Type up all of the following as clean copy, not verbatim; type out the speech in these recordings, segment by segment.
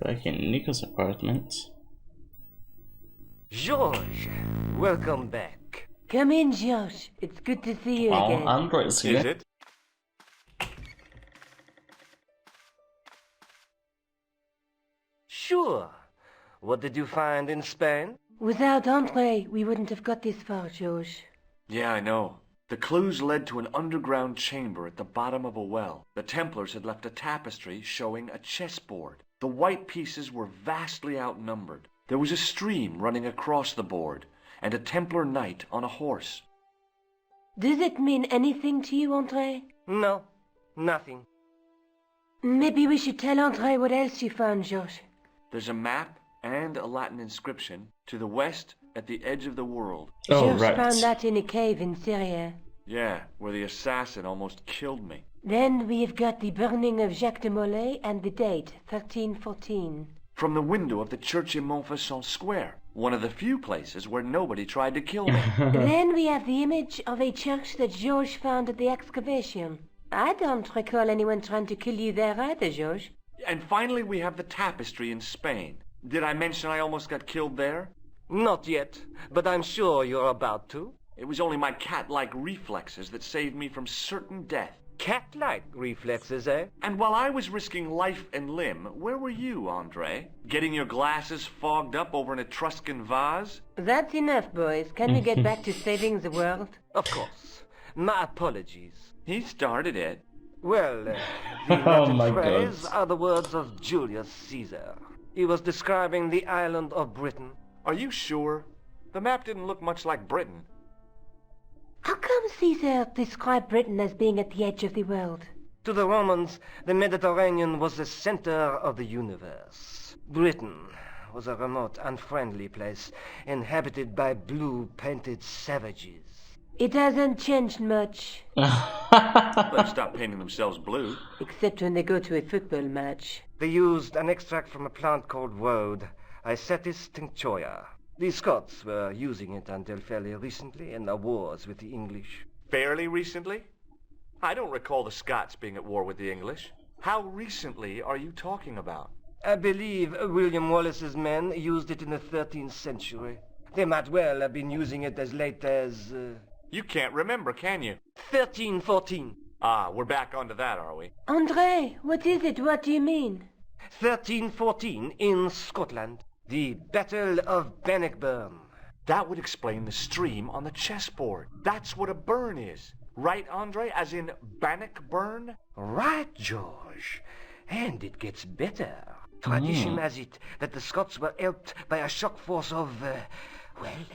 back in Nico's apartment. George, welcome back. Come in, George. It's good to see you again. Andre's here. Is it? Sure. What did you find in Spain? Without Andre, we wouldn't have got this far, George. Yeah, I know. The clues led to an underground chamber at the bottom of a well. The Templars had left a tapestry showing a chessboard. The white pieces were vastly outnumbered. There was a stream running across the board, and a Templar knight on a horse. Does it mean anything to you, Andre? No, nothing. Maybe we should tell Andre what else you found, George. There's a map and a Latin inscription to the west at the edge of the world. Oh, George right. found that in a cave in Syria. Yeah, where the assassin almost killed me. Then we've got the burning of Jacques de Molay and the date, 1314. From the window of the church in Montfaucon Square, one of the few places where nobody tried to kill me. Then we have the image of a church that George found at the excavation. I don't recall anyone trying to kill you there either, George. And finally we have the tapestry in Spain. Did I mention I almost got killed there? Not yet, but I'm sure you're about to. It was only my cat-like reflexes that saved me from certain death. Cat-like reflexes, eh? And while I was risking life and limb, where were you, Andre? Getting your glasses fogged up over an Etruscan vase? That's enough, boys. Can we get back to saving the world? Of course. My apologies. He started it. Well, the Oh Latin my phrase God. are the words of Julius Caesar. He was describing the island of Britain. Are you sure? The map didn't look much like Britain. How come Caesar described Britain as being at the edge of the world? To the Romans, the Mediterranean was the center of the universe. Britain was a remote, unfriendly place inhabited by blue-painted savages. It hasn't changed much, Better stop painting themselves blue. except when they go to a football match. They used an extract from a plant called woad, Icetis tinctoria. The Scots were using it until fairly recently in their wars with the English. Fairly recently? I don't recall the Scots being at war with the English. How recently are you talking about? I believe William Wallace's men used it in the 13th century. They might well have been using it as late as... You can't remember, can you? 1314. Ah, we're back onto that, are we? Andre, what is it? What do you mean? 1314 in Scotland. The Battle of Bannockburn. That would explain the stream on the chessboard. That's what a burn is. Right, Andre? As in Bannockburn? Right, George. And it gets better. Tradition has it that the Scots were helped by a shock force of, well,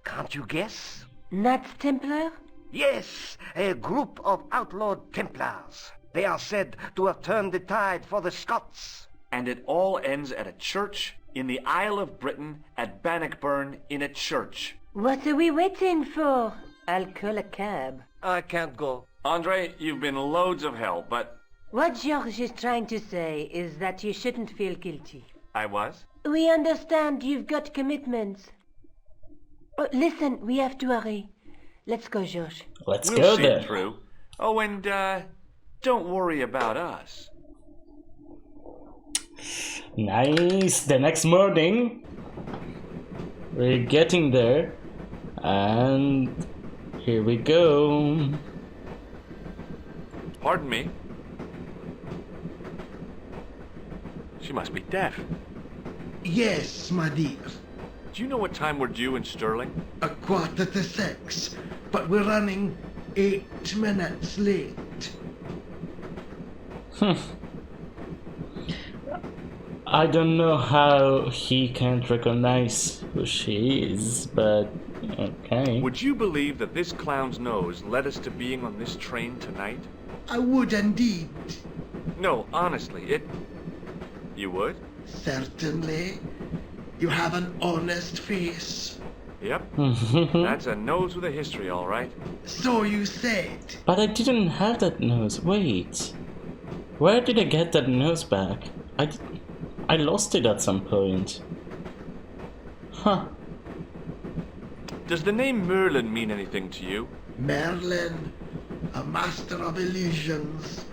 can't you guess? Knights Templar? Yes, a group of outlawed Templars. They are said to have turned the tide for the Scots. And it all ends at a church in the Isle of Britain at Bannockburn in a church. What are we waiting for? I'll call a cab. I can't go. Andre, you've been loads of help, but What George is trying to say is that you shouldn't feel guilty. I was. We understand you've got commitments. Oh, listen, we have to hurry. Let's go, George. Let's We'll go see then. it through. Oh, and, don't worry about us. Nice. The next morning, we're getting there, and here we go. Pardon me. She must be deaf. Yes, my dear. Do you know what time we're due in Stirling? 6:15, but we're running 8 minutes late. I don't know how he can't recognize who she is, but okay. Would you believe that this clown's nose led us to being on this train tonight? I would indeed. No, honestly, it... You would? Certainly. You have an honest face. Yep. That's a nose with a history, all right. So you said. But I didn't have that nose. Wait. Where did I get that nose back? I lost it at some point. Huh. Does the name Merlin mean anything to you? Merlin, a master of illusions.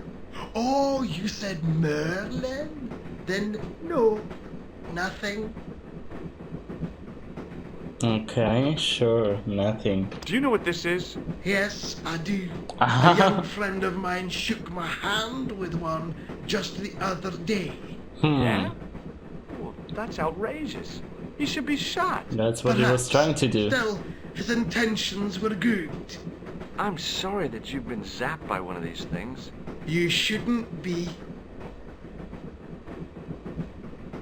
Oh, you said Merlin? Then, no, nothing. Okay, sure, nothing. Do you know what this is? Yes, I do. A young friend of mine shook my hand with one just the other day. Yeah? Well, that's outrageous. He should be shot. That's what he was trying to do. Still, his intentions were good. I'm sorry that you've been zapped by one of these things. You shouldn't be.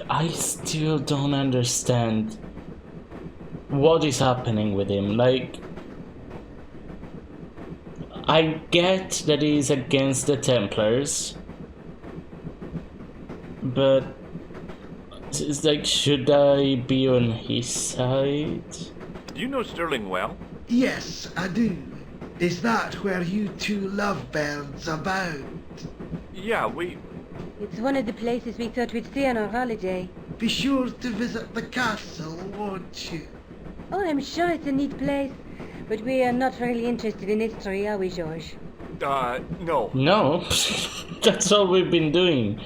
I still don't understand what is happening with him. Like, I get that he's against the Templars, but it's like, should I be on his side? Do you know Sterling well? Yes, I do. Is that where you two lovebirds about? Yeah, we... It's one of the places we thought we'd stay on our holiday. Be sure to visit the castle, won't you? Oh, I'm sure it's a neat place. But we are not really interested in history, are we, George? No. No, that's all we've been doing.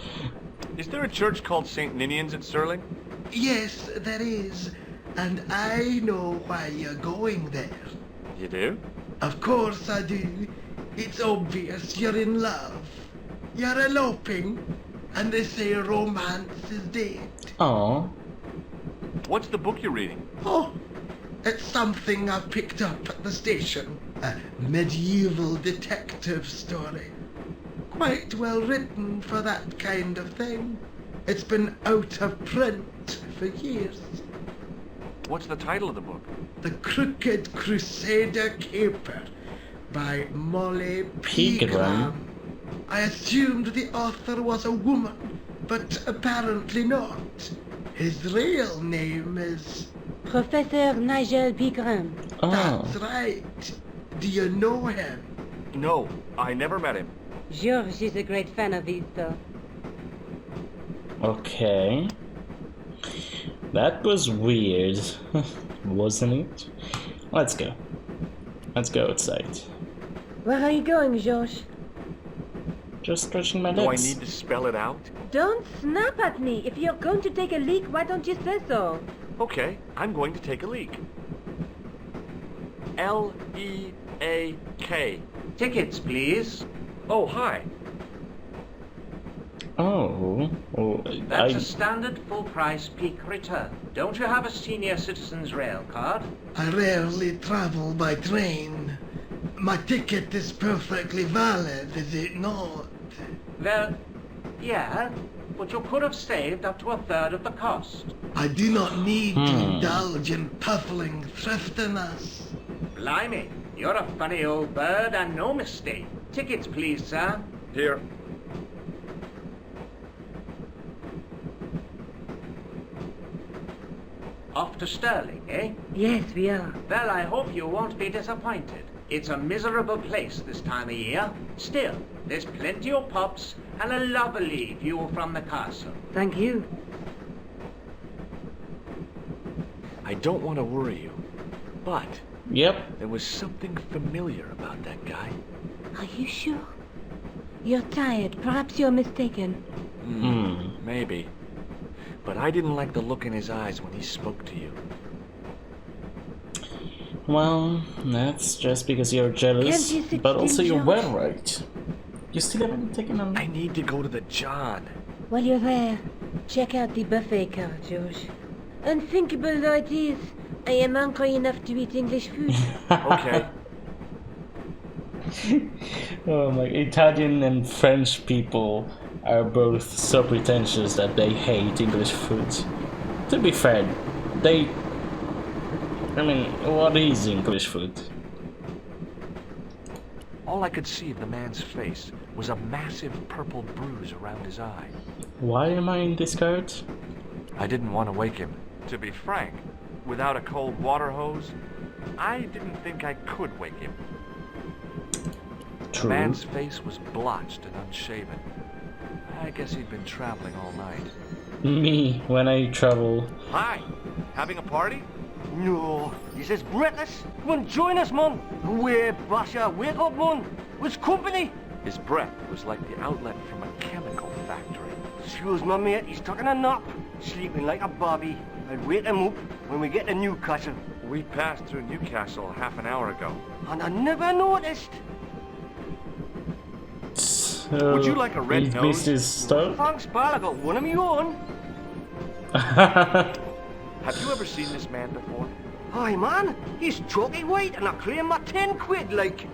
Is there a church called St. Ninian's at Sterling? Yes, there is. And I know why you're going there. You do? Of course I do. It's obvious you're in love. You're eloping, and they say romance is dead. Oh, What's the book you're reading? Oh, it's something I picked up at the station. A medieval detective story. Quite well written for that kind of thing. It's been out of print for years. What's the title of the book? The Crooked Crusader Caper by Molly Pegram. Pegram. I assumed the author was a woman, but apparently not. His real name is... Professor Nigel Pegram. oh, That's right. Do you know him? No, I never met him. George is a great fan of his, though. okay. That was weird, wasn't it? Let's go. Let's go outside. Where are you going, George? Just stretching my Do I legs. need to spell it out? Don't snap at me. If you're going to take a leak, why don't you say so? Okay, I'm going to take a leak. L-E-A-K. Tickets, please. Oh, hi. Oh, That's a I... standard full-price peak return. Don't you have a senior citizen's rail card? I rarely travel by train. My ticket is perfectly valid, is it not? Well, yeah, but you could have saved up to a third of the cost. I do not need to indulge in puffling thriftiness. Blimey, you're a funny old bird and no mistake. Tickets, please, sir. Here. Off to Sterling, eh? Yes, we are. Well, I hope you won't be disappointed. It's a miserable place this time of year. Still, there's plenty of pubs and a lovely view from the castle. Thank you. I don't want to worry you, but Yep. there was something familiar about that guy. Are you sure? You're tired. Perhaps you're mistaken. Maybe. But I didn't like the look in his eyes when he spoke to you. Well, that's just because you're jealous, Can't you sit but also still, you George? were right. You still haven't taken a... I need to go to the John. While you're there, check out the buffet car, George. Unthinkable though it is, I am hungry enough to eat English food. Okay. Oh my, Italian and French people are both so pretentious that they hate English food. To be fair, I mean, what is English food? All I could see of the man's face was a massive purple bruise around his eye. Why am I in this cart? I didn't want to wake him. To be frank, without a cold water hose, I didn't think I could wake him. The True. man's face was blotched and unshaven. I guess he'd been traveling all night. Me, when I travel. Hi! Having a party? No, this is British. Come on, join us, man. Way, Basha, wake up, man. It's company. His breath was like the outlet from a chemical factory. Excuse my mate, he's taking a nap. Sleeping like a bobby. I'll wake him up when we get to Newcastle. We passed through Newcastle half an hour ago. And I never noticed. So Would you like a red he's nose? missed his stuff. Thanks, pal. I got one of my own. Have you ever seen this man before? Aye, man. He's chalky white and I claim my 10 quid, like.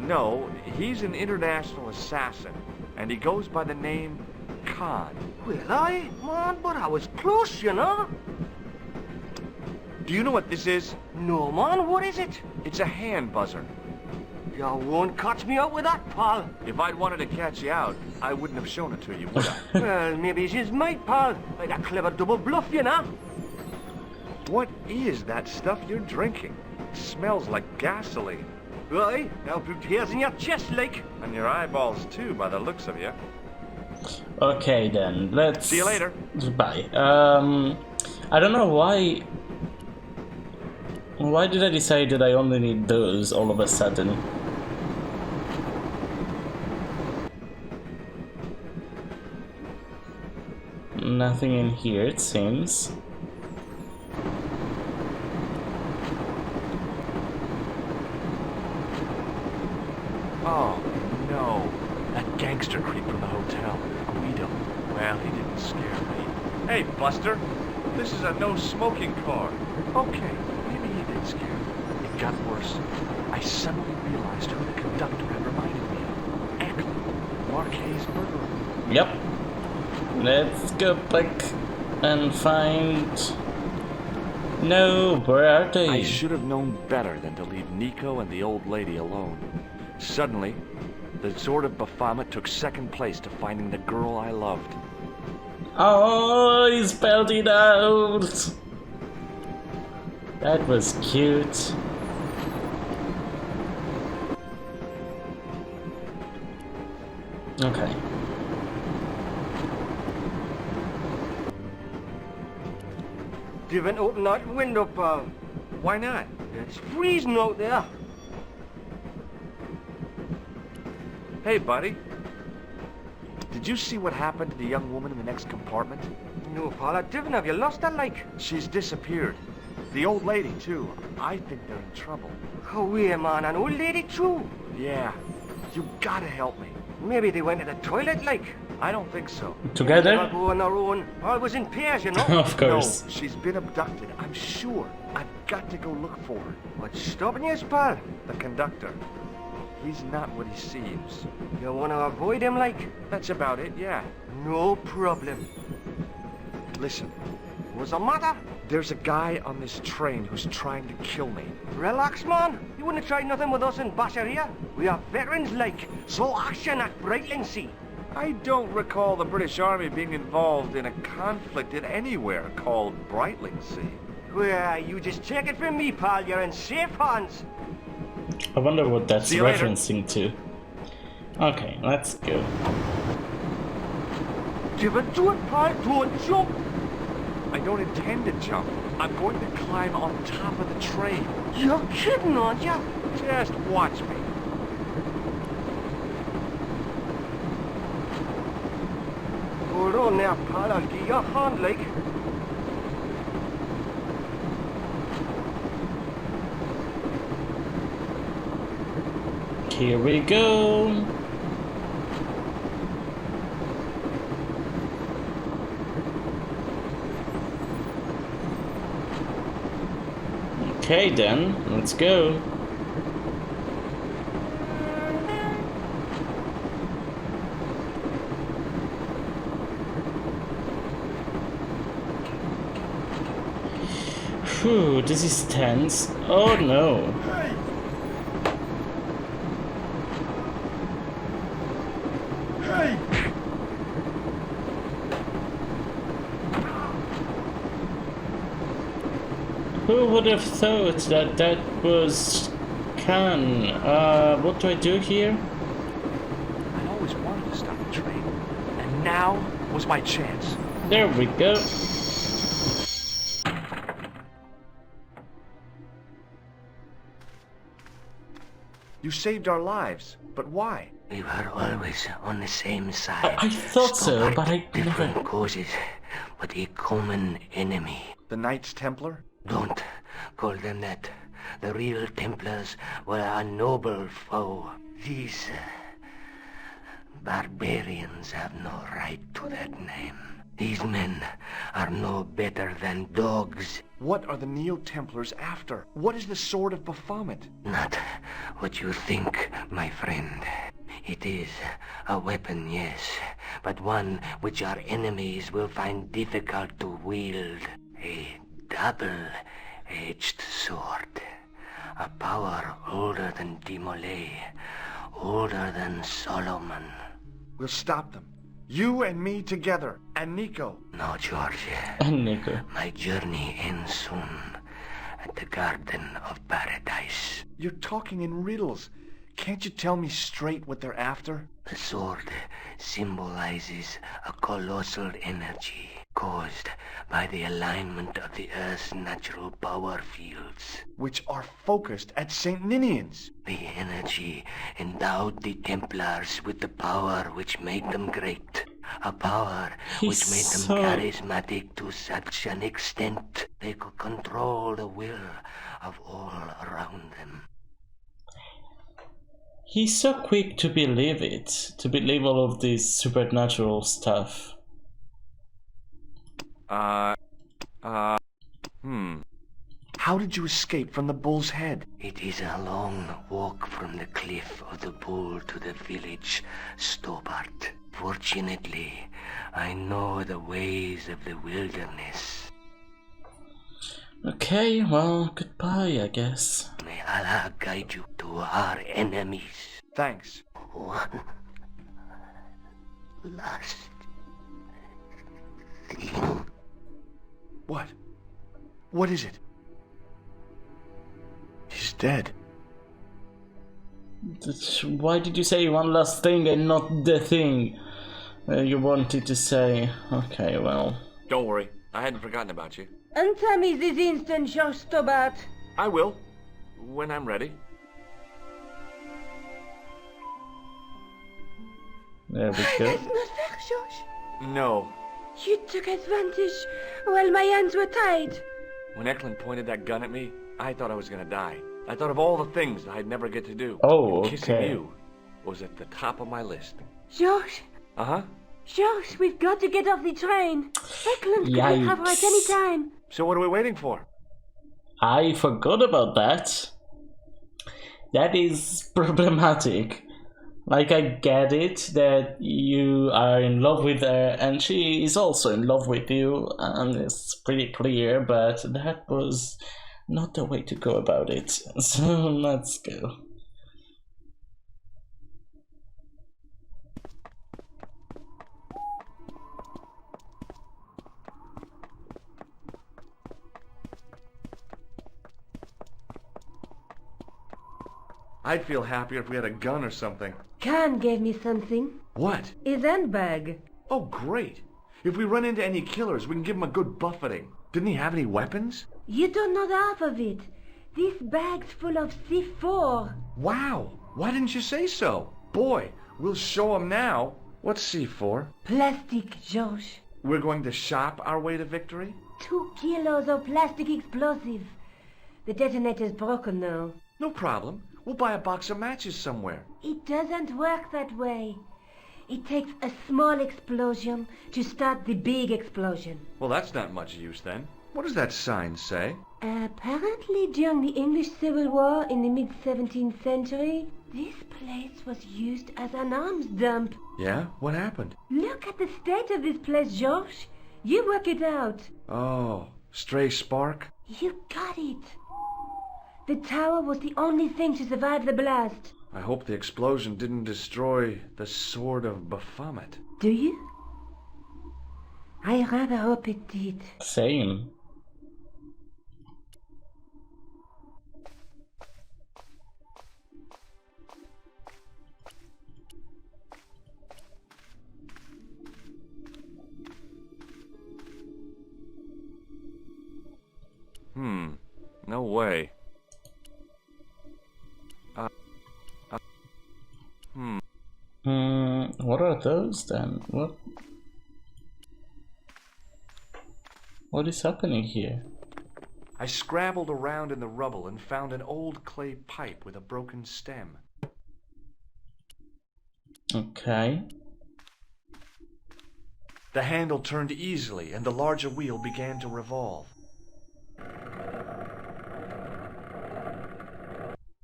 No, he's an international assassin, and he goes by the name Khan. Well, aye, man, but I was close, you know. Do you know what this is? No, man, what is it? It's a hand buzzer. You won't catch me out with that, pal. If I'd wanted to catch you out, I wouldn't have shown it to you, would I? Well, maybe it's his mate, pal. Like a clever double bluff, you know. What is that stuff you're drinking? It smells like gasoline. Right, now put hairs in your chest, like. And your eyeballs too, by the looks of you. Okay then, let's... See you later. Bye. I don't know why... Why did I decide that I only need those all of a sudden? Nothing in here, it seems. Oh, no. That gangster creep from the hotel. Guido. Well, he didn't scare me. Hey, Buster. This is a no-smoking car. Okay, maybe he did scare me. It got worse. I suddenly realized who the conductor had reminded me of. Eklund, Marquet's murderer. Yep. Let's go back and find... No, where are they? I should have known better than to leave Nico and the old lady alone. Suddenly, the Sword of Baphomet took second place to finding the girl I loved. Oh, he spelled it out! That was cute. Okay. You haven't opened that window, pal. Why not? It's freezing out there. Hey, buddy. Did you see what happened to the young woman in the next compartment? No, pal, I didn't. Have you lost her, like? She's disappeared. The old lady, too. I think they're in trouble. Oh, yeah, man, an old lady, too. Yeah. You gotta help me. Maybe they went to the toilet, like. I don't think so. They'll Together? go on their own. I was in pairs, you know. Of course. No, she's been abducted. I'm sure. I've got to go look for her. What's stopping you, pal? The conductor. He's not what he seems. You want to avoid him, like? That's about it, yeah. No problem. Listen, What's the matter? there's a guy on this train who's trying to kill me. Relax, man. You wouldn't try nothing with us in Basharia. We are veterans, like. So action at Brightlingsea. I don't recall the British Army being involved in a conflict in anywhere called Brightlingsea. Well, you just take it from me, pal. You're in safe hands. I wonder what that's See you later. referencing to. Okay, let's go. Give it to it, pal. Don't jump. I don't intend to jump. I'm going to climb on top of the train. You're kidding, aren't you? Just watch me. Hold on there, pal. I'll give you a hand, like. Here we go. Okay then, let's go. Phew, this is tense. Oh no. Hey! Hey! Who would have thought that that was Khan? What do I do here? I always wanted to stop the train, and now was my chance. There we go. You saved our lives, but why? We were always on the same side. I thought so, but I Different never... causes, but a common enemy. The Knights Templar? Don't call them that. The real Templars were a noble foe. These barbarians have no right to that name. These men are no better than dogs. What are the Neo-Templars after? What is the Sword of Baphomet? Not what you think, my friend. It is a weapon, yes, but one which our enemies will find difficult to wield. A double-edged sword. A power older than Dimolay, older than Solomon. We'll stop them. You and me together, and Nico. No, George. And Nico. My journey ends soon at the Garden of Paradise. You're talking in riddles. Can't you tell me straight what they're after? The sword symbolizes a colossal energy caused by the alignment of the Earth's natural power fields. Which are focused at St. Ninian's. The energy endowed the Templars with the power which made them great. A power which made them charismatic to such an extent they could control the will of all around them. He's so quick to believe it, to believe all of this supernatural stuff. How did you escape from the bull's head? It is a long walk from the cliff of the Bull to the village Stobart. Fortunately, I know the ways of the wilderness. Okay, well, goodbye, I guess. May Allah guide you to our enemies. Thanks. One last thing. What? What is it? He's dead. Why did you say one last thing and not the thing you wanted to say? Okay, well. Don't worry. I hadn't forgotten about you. Answer me this instant, George Stobart. I will. When I'm ready. There we That's go. not fair, George. No. You took advantage while my hands were tied. When Eklund pointed that gun at me, I thought I was gonna die. I thought of all the things I'd never get to do. Oh, Kissing okay. you was at the top of my list. George, Uh-huh. George, we've got to get off the train. Eklund could recover at any time. So what are we waiting for? I forgot about that. That is problematic. Like, I get it that you are in love with her and she is also in love with you, and it's pretty clear, but that was not the way to go about it. So let's go. I'd feel happier if we had a gun or something. Khan gave me something. What? His handbag. Oh, great. If we run into any killers, we can give them a good buffeting. Didn't he have any weapons? You don't know the half of it. This bag's full of C4. Wow. Why didn't you say so? Boy, we'll show them now. What's C4? Plastic, George. We're going to shop our way to victory? 2 kilos of plastic explosive. The detonator's broken now. No problem. We'll buy a box of matches somewhere. It doesn't work that way. It takes a small explosion to start the big explosion. Well, that's not much use then. What does that sign say? Apparently during the English Civil War in the mid-17th century, this place was used as an arms dump. Yeah? What happened? Look at the state of this place, George. You work it out. Oh, stray spark? You got it. The tower was the only thing to survive the blast. I hope the explosion didn't destroy the Sword of Baphomet. Do you? I rather hope it did. Same. No way. those then? What is happening here? I scrabbled around in the rubble and found an old clay pipe with a broken stem. Okay. The handle turned easily and the larger wheel began to revolve.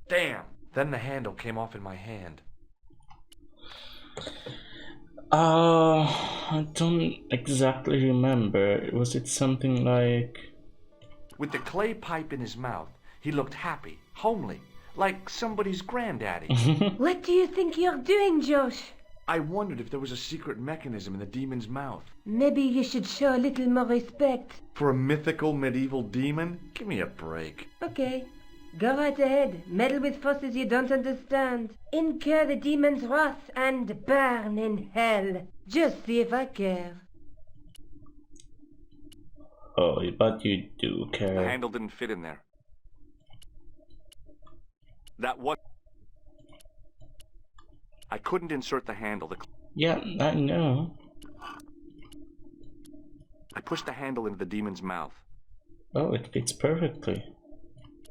Damn! Then the handle came off in my hand. I don't exactly remember. Was it something like... With the clay pipe in his mouth, he looked happy, homely, like somebody's granddaddy. What do you think you're doing, Josh? I wondered if there was a secret mechanism in the demon's mouth. Maybe you should show a little more respect. For a mythical medieval demon? Give me a break. Okay. Go right ahead. Meddle with forces you don't understand. Incur the demon's wrath and burn in hell. Just see if I care. Oh, but you do The care. handle didn't fit in there. That was... I couldn't insert the handle. Yeah, I know. I pushed the handle into the demon's mouth. Oh, it fits perfectly.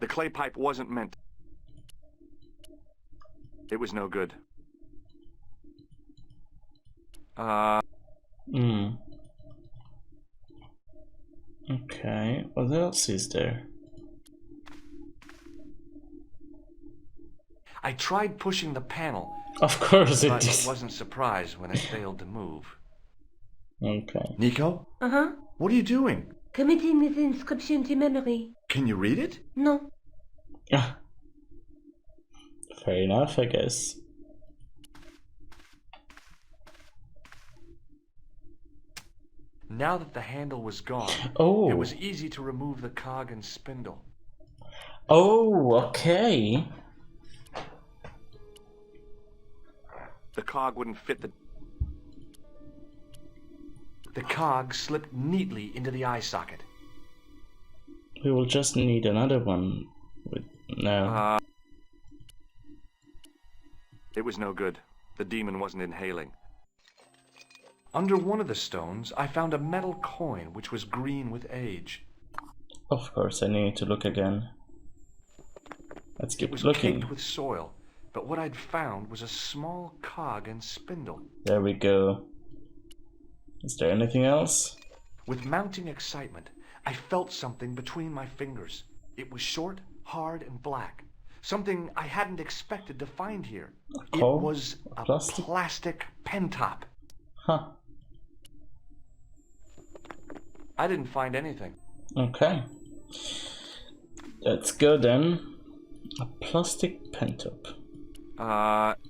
The clay pipe wasn't meant. It was no good. Okay, what else is there? I tried pushing the panel, Of course it but is. wasn't surprised when it failed to move. Okay. Nico? Uh-huh. What are you doing? Committing this inscription to memory. Can you read it? No. Ah. Fair enough, I guess. Now that the handle was gone, Oh. it was easy to remove the cog and spindle. Oh, okay. The cog wouldn't fit the... The cog slipped neatly into the eye socket. We will just need another one. No. It was no good. The demon wasn't inhaling. Under one of the stones, I found a metal coin which was green with age. Of course, I need to look again. Let's It keep was looking. caked with soil, but what I'd found was a small cog and spindle. There we go. Is there anything else? With mounting excitement, I felt something between my fingers. It was short, hard, and black. Something I hadn't expected to find here. It coal? was A a plastic? plastic pen top. Huh. I didn't find anything. Okay. Let's go then. A plastic pen top.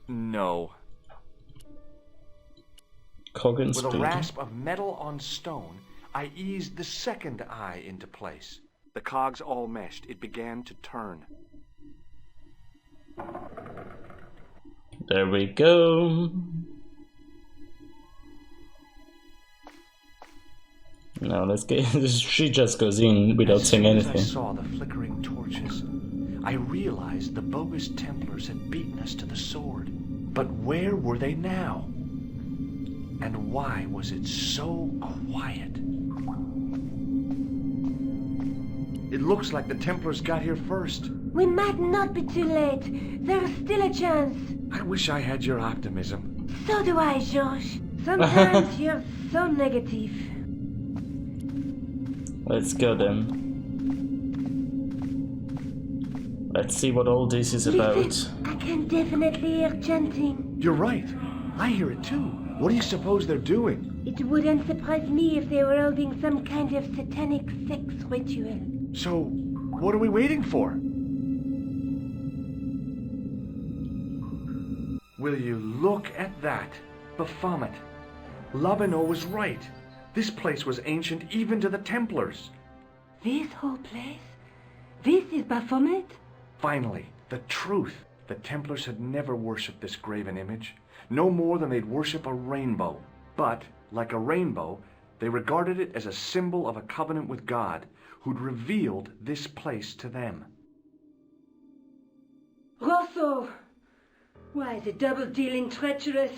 No. Cog and With a spindle. rasp of metal on stone, I eased the second eye into place. The cogs all meshed. It began to turn. There we go. Now let's get. She just goes in without saying As anything. I saw the flickering torches, I realized the bogus Templars had beaten us to the sword. But where were they now? And why was it so quiet? It looks like the Templars got here first. We might not be too late. There's still a chance. I wish I had your optimism. So do I, Josh. Sometimes you're so negative. Let's go then. Let's see what all this is about. Listen, I can definitely hear chanting. You're right. I hear it too. What do you suppose they're doing? It wouldn't surprise me if they were holding some kind of satanic sex ritual. So, what are we waiting for? Will you look at that? Baphomet. Labino was right. This place was ancient even to the Templars. This whole place? This is Baphomet? Finally, the truth. The Templars had never worshipped this graven image, no more than they'd worship a rainbow. But, like a rainbow, they regarded it as a symbol of a covenant with God, who'd revealed this place to them. Rosso! Why, the double-dealing treacherous.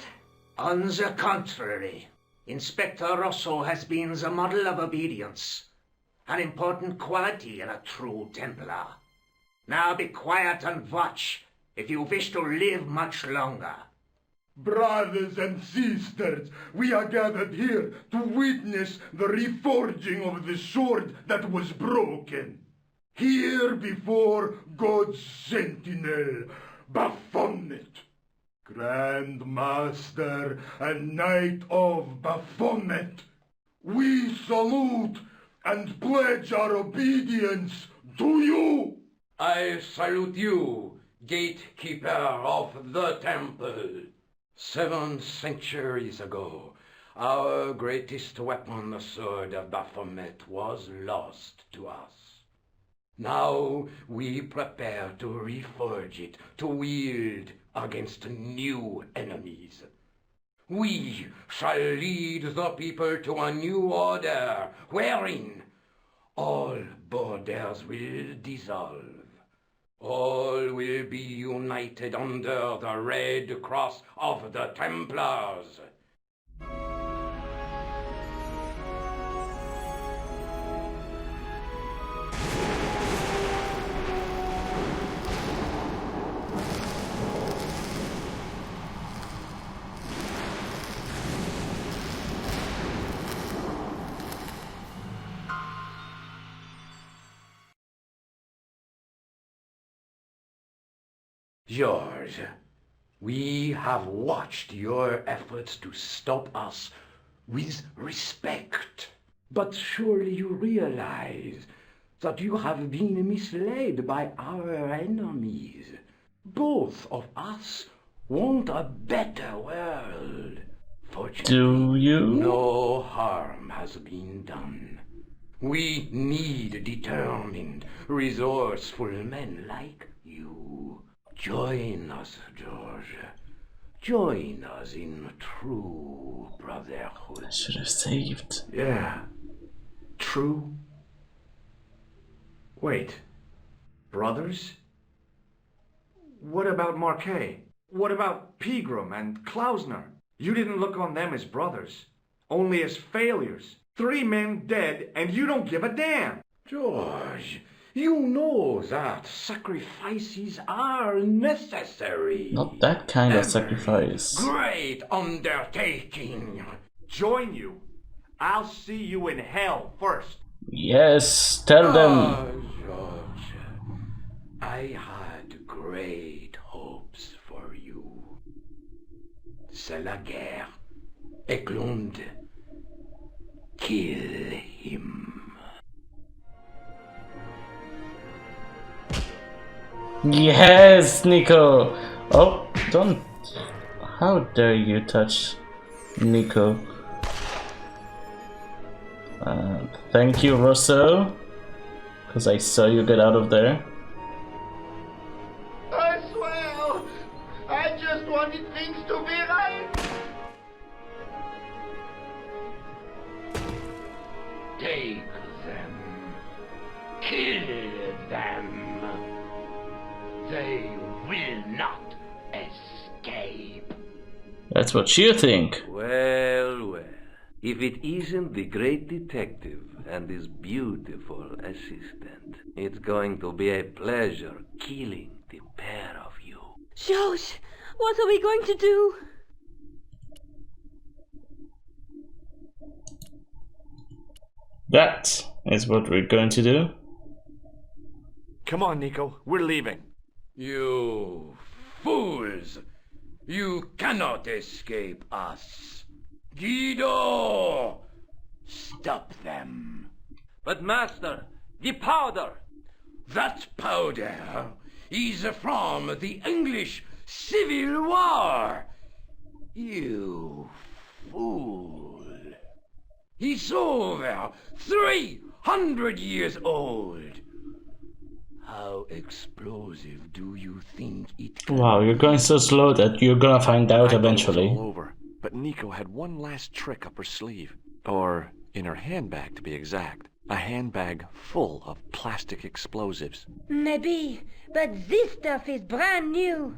On the contrary, Inspector Rosso has been the model of obedience, an important quality in a true Templar. Now be quiet and watch, if you wish to live much longer. Brothers and sisters, we are gathered here to witness the reforging of the sword that was broken. Here before God's sentinel, Baphomet, Grand Master and Knight of Baphomet, we salute and pledge our obedience to you. I salute you, gatekeeper of the temple. 7 centuries ago, our greatest weapon, the sword of Baphomet, was lost to us. Now we prepare to reforge it, to wield against new enemies. We shall lead the people to a new order, wherein all borders will dissolve. All will be united under the red cross of the Templars. George, we have watched your efforts to stop us with respect. But surely you realize that you have been misled by our enemies. Both of us want a better world. Fortunately, Do you? no harm has been done. We need determined, resourceful men like you. Join us, George. Join us in true brotherhood. I should have saved. Yeah. True. Wait. Brothers? What about Marquet? What about Pegram and Klausner? You didn't look on them as brothers, only as failures. 3 men dead, and you don't give a damn. George, you know that sacrifices are necessary. Not that kind of Every sacrifice. great undertaking. Join you. I'll see you in hell first. Yes, tell them. Oh, George, I had great hopes for you. C'est la guerre. Eklund, kill him. Yes, Nico. Oh, don't. How dare you touch Nico? Thank you, Russell. Because I saw you get out of there. I swear, I just wanted things to be right. Take them. Kill them. They will not escape. That's what you think. Well, well. If it isn't the great detective and his beautiful assistant, it's going to be a pleasure killing the pair of you. George, what are we going to do? That is what we're going to do. Come on, Nico. We're leaving. You fools! You cannot escape us. Guido! Stop them. But master, the powder! That powder is from the English Civil War. You fool. He's over 300 years old. How explosive do you think it can Wow, you're going so slow that you're gonna find out I thought it was eventually. all over, but Nico had one last trick up her sleeve. Or in her handbag, to be exact. A handbag full of plastic explosives. Maybe, but this stuff is brand new.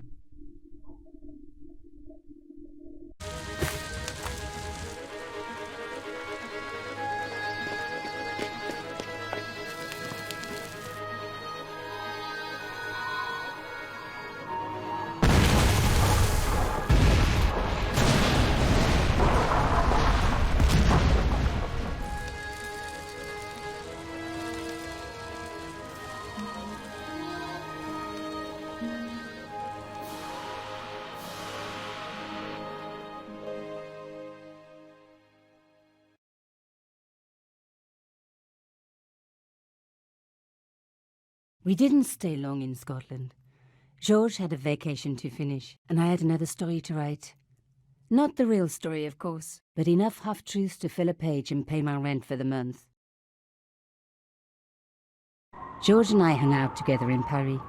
We didn't stay long in Scotland. George had a vacation to finish, and I had another story to write. Not the real story, of course, but enough half-truths to fill a page and pay my rent for the month. George and I hung out together in Paris.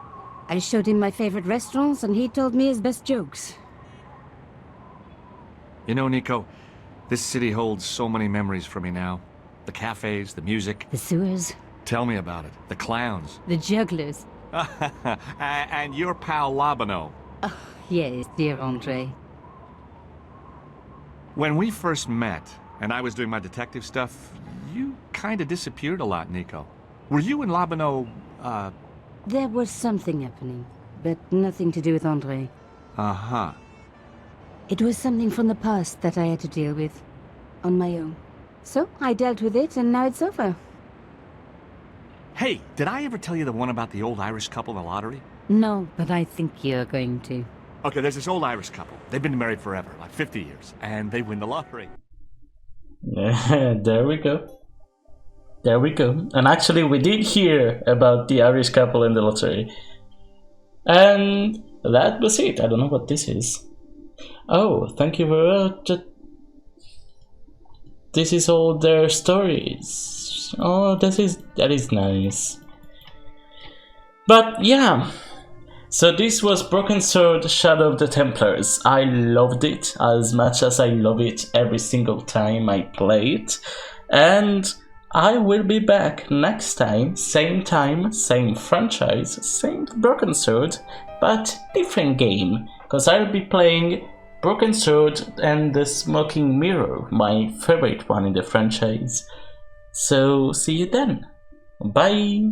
I showed him my favorite restaurants, and he told me his best jokes. You know, Nico, this city holds so many memories for me now. The cafes, the music. The sewers. Tell me about it. The clowns. The jugglers. And your pal Labano. Oh, yes, dear Andre. When we first met, and I was doing my detective stuff, you kind of disappeared a lot, Nico. Were you and Labano, There was something happening, but nothing to do with Andre. Uh-huh. It was something from the past that I had to deal with, on my own. So, I dealt with it, and now it's over. Hey, did I ever tell you the one about the old Irish couple in the lottery? No, but I think you're going to. Okay, there's this old Irish couple. They've been married forever, like 50 years, and they win the lottery. There we go. There we go. And actually, we did hear about the Irish couple in the lottery. And that was it. I don't know what this is. Oh, thank you very much. This is all their stories. Oh, that is nice. But yeah. So this was Broken Sword Shadow of the Templars. I loved it as much as I love it every single time I play it. And I will be back next time, same franchise, same Broken Sword, but different game. Because I'll be playing Broken Sword and the Smoking Mirror, my favorite one in the franchise. So see you then. Bye!